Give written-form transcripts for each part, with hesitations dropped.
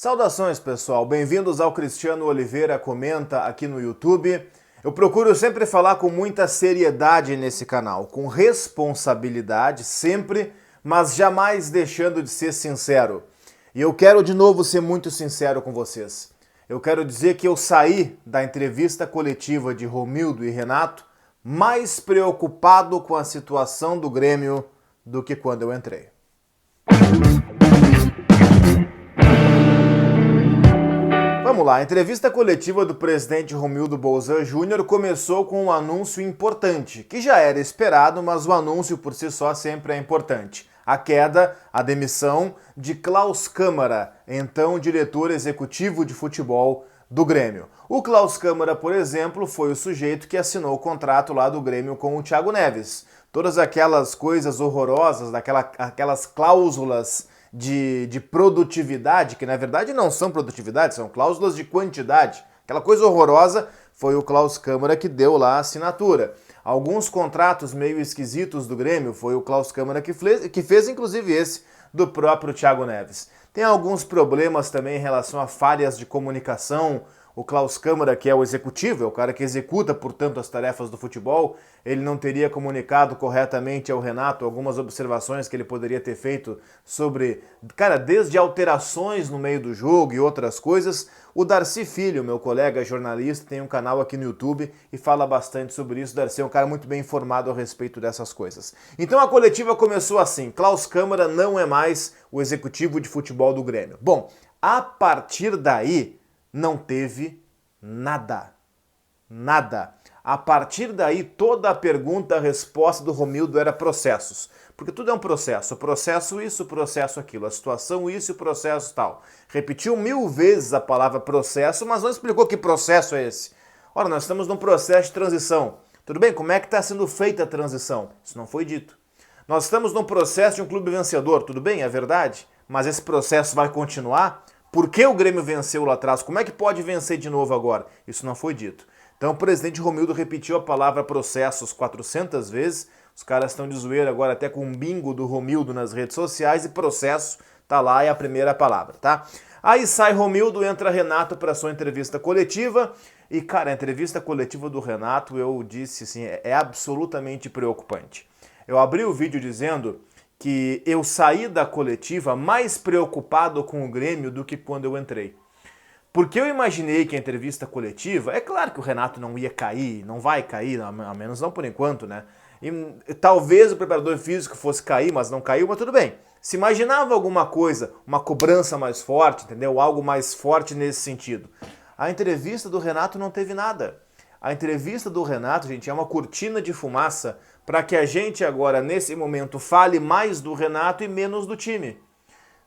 Saudações, pessoal, bem-vindos ao Cristiano Oliveira Comenta aqui no YouTube. Eu procuro sempre falar com muita seriedade nesse canal, com responsabilidade sempre, mas jamais deixando de ser sincero. E eu quero de novo ser muito sincero com vocês. Eu quero dizer que eu saí da entrevista coletiva de Romildo e Renato mais preocupado com a situação do Grêmio do que quando eu entrei. Vamos lá, a entrevista coletiva do presidente Romildo Bolzan Júnior começou com um anúncio importante, que já era esperado, mas o anúncio por si só sempre é importante. A queda, a demissão de Klaus Câmara, então diretor executivo de futebol do Grêmio. O Klaus Câmara, por exemplo, foi o sujeito que assinou o contrato lá do Grêmio com o Thiago Neves. Todas aquelas coisas horrorosas, aquelas cláusulas de produtividade, que na verdade não são produtividade, são cláusulas de quantidade. Aquela coisa horrorosa foi o Klaus Câmara que deu lá a assinatura. Alguns contratos meio esquisitos do Grêmio foi o Klaus Câmara que fez inclusive esse do próprio Thiago Neves. Tem alguns problemas também em relação a falhas de comunicação. O Klaus Câmara, que é o executivo, é o cara que executa, portanto, as tarefas do futebol, ele não teria comunicado corretamente ao Renato algumas observações que ele poderia ter feito sobre, cara, desde alterações no meio do jogo e outras coisas. O Darcy Filho, meu colega jornalista, tem um canal aqui no YouTube e fala bastante sobre isso. O Darcy é um cara muito bem informado a respeito dessas coisas. Então a coletiva começou assim: Klaus Câmara não é mais o executivo de futebol do Grêmio. Bom, a partir daí não teve nada. Nada. A partir daí, toda a pergunta, a resposta do Romildo era processos. Porque tudo é um processo. Processo isso, processo aquilo. A situação isso e o processo tal. Repetiu 1000 vezes a palavra processo, mas não explicou que processo é esse. Ora, nós estamos num processo de transição. Tudo bem, como é que está sendo feita a transição? Isso não foi dito. Nós estamos num processo de um clube vencedor. Tudo bem, é verdade. Mas esse processo vai continuar? Por que o Grêmio venceu lá atrás? Como é que pode vencer de novo agora? Isso não foi dito. Então o presidente Romildo repetiu a palavra processos 400 vezes. Os caras estão de zoeira agora até com um bingo do Romildo nas redes sociais e processo tá lá, é a primeira palavra, tá? Aí sai Romildo, entra Renato para sua entrevista coletiva e, cara, a entrevista coletiva do Renato, eu disse assim, é absolutamente preocupante. Eu abri o vídeo dizendo que eu saí da coletiva mais preocupado com o Grêmio do que quando eu entrei. Porque eu imaginei que a entrevista coletiva, é claro que o Renato não ia cair, não vai cair, ao menos não por enquanto, né? E talvez o preparador físico fosse cair, mas não caiu, mas tudo bem. Se imaginava alguma coisa, uma cobrança mais forte, entendeu? Algo mais forte nesse sentido. A entrevista do Renato não teve nada. A entrevista do Renato, gente, é uma cortina de fumaça para que a gente agora, nesse momento, fale mais do Renato e menos do time.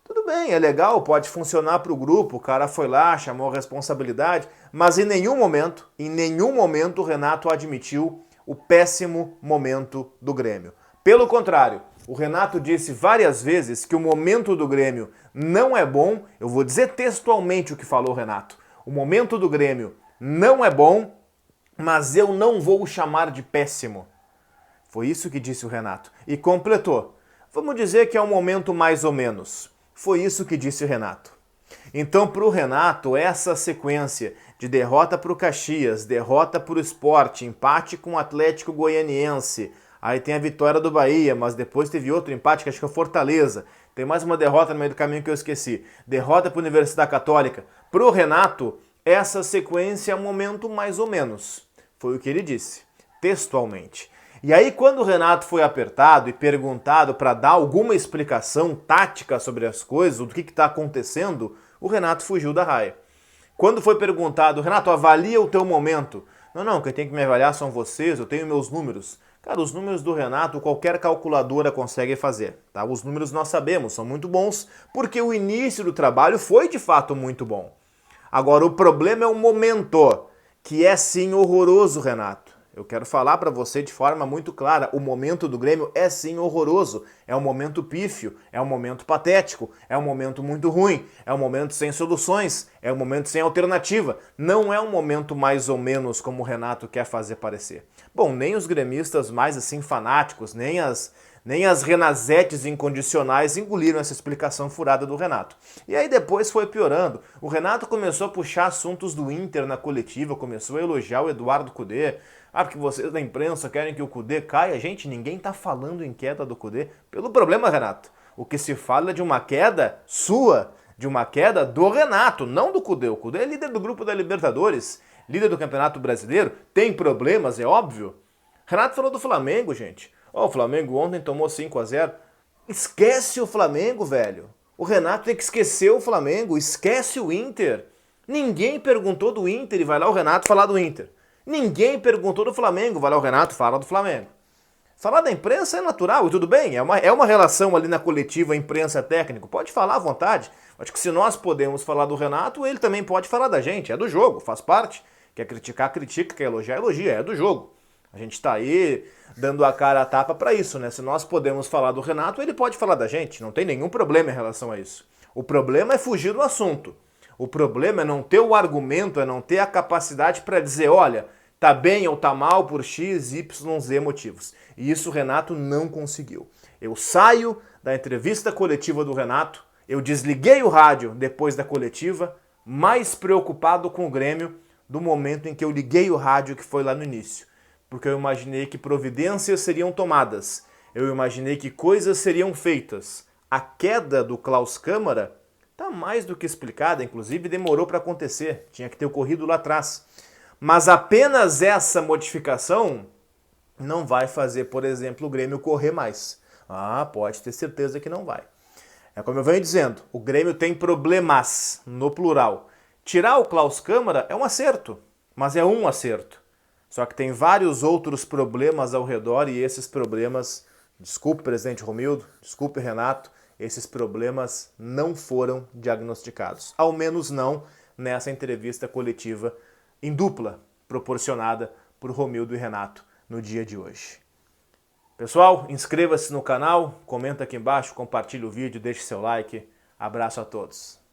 Tudo bem, é legal, pode funcionar para o grupo, o cara foi lá, chamou a responsabilidade, mas em nenhum momento o Renato admitiu o péssimo momento do Grêmio. Pelo contrário, o Renato disse várias vezes que o momento do Grêmio não é bom. Eu vou dizer textualmente o que falou o Renato. O momento do Grêmio não é bom, mas eu não vou o chamar de péssimo. Foi isso que disse o Renato. E completou. Vamos dizer que é um momento mais ou menos. Foi isso que disse o Renato. Então, para o Renato, essa sequência de derrota para o Caxias, derrota para o Sport, empate com o Atlético Goianiense, aí tem a vitória do Bahia, mas depois teve outro empate, que acho que é o Fortaleza. Tem mais uma derrota no meio do caminho que eu esqueci. Derrota para a Universidade Católica. Para o Renato, essa sequência é um momento mais ou menos. Foi o que ele disse, textualmente. E aí, quando o Renato foi apertado e perguntado para dar alguma explicação tática sobre as coisas, do que está acontecendo, o Renato fugiu da raia. Quando foi perguntado, Renato, avalia o teu momento. Não, quem tem que me avaliar são vocês, eu tenho meus números. Cara, os números do Renato, qualquer calculadora consegue fazer, tá? Os números nós sabemos, são muito bons, porque o início do trabalho foi de fato muito bom. Agora, o problema é o momento, que é sim horroroso, Renato. Eu quero falar para você de forma muito clara, o momento do Grêmio é sim horroroso, é um momento pífio, é um momento patético, é um momento muito ruim, é um momento sem soluções, é um momento sem alternativa, não é um momento mais ou menos como o Renato quer fazer parecer. Bom, nem os gremistas mais assim fanáticos, nem as Nem as Renazetes incondicionais engoliram essa explicação furada do Renato. E aí depois foi piorando. O Renato começou a puxar assuntos do Inter na coletiva, começou a elogiar o Eduardo Cudê. Ah, porque vocês da imprensa querem que o Cudê caia. Gente, ninguém tá falando em queda do Cudê. Pelo problema, Renato, o que se fala é de uma queda sua, de uma queda do Renato, não do Cudê. O Cudê é líder do grupo da Libertadores, líder do Campeonato Brasileiro, tem problemas, é óbvio. Renato falou do Flamengo, gente. O Flamengo ontem tomou 5-0. Esquece o Flamengo, velho. O Renato tem que esquecer o Flamengo, esquece o Inter. Ninguém perguntou do Inter e vai lá o Renato falar do Inter. Ninguém perguntou do Flamengo, vai lá o Renato fala do Flamengo. Falar da imprensa é natural e tudo bem, é uma relação ali na coletiva imprensa-técnico, pode falar à vontade. Acho que se nós podemos falar do Renato, ele também pode falar da gente, é do jogo, faz parte. Quer criticar, critica, quer elogiar, elogia, é do jogo. A gente tá aí dando a cara a tapa para isso, né? Se nós podemos falar do Renato, ele pode falar da gente, não tem nenhum problema em relação a isso. O problema é fugir do assunto. O problema é não ter o argumento, é não ter a capacidade para dizer, olha, tá bem ou tá mal por X, Y, Z motivos. E isso o Renato não conseguiu. Eu saio da entrevista coletiva do Renato, eu desliguei o rádio depois da coletiva, mais preocupado com o Grêmio do momento em que eu liguei o rádio, que foi lá no início. Porque eu imaginei que providências seriam tomadas, eu imaginei que coisas seriam feitas. A queda do Klaus Câmara está mais do que explicada, inclusive demorou para acontecer, tinha que ter ocorrido lá atrás. Mas apenas essa modificação não vai fazer, por exemplo, o Grêmio correr mais. Ah, pode ter certeza que não vai. É como eu venho dizendo, o Grêmio tem problemas, no plural. Tirar o Klaus Câmara é um acerto, mas é um acerto. Só que tem vários outros problemas ao redor e esses problemas, desculpe presidente Romildo, desculpe Renato, esses problemas não foram diagnosticados. Ao menos não nessa entrevista coletiva em dupla, proporcionada por Romildo e Renato no dia de hoje. Pessoal, inscreva-se no canal, comenta aqui embaixo, compartilhe o vídeo, deixe seu like. Abraço a todos.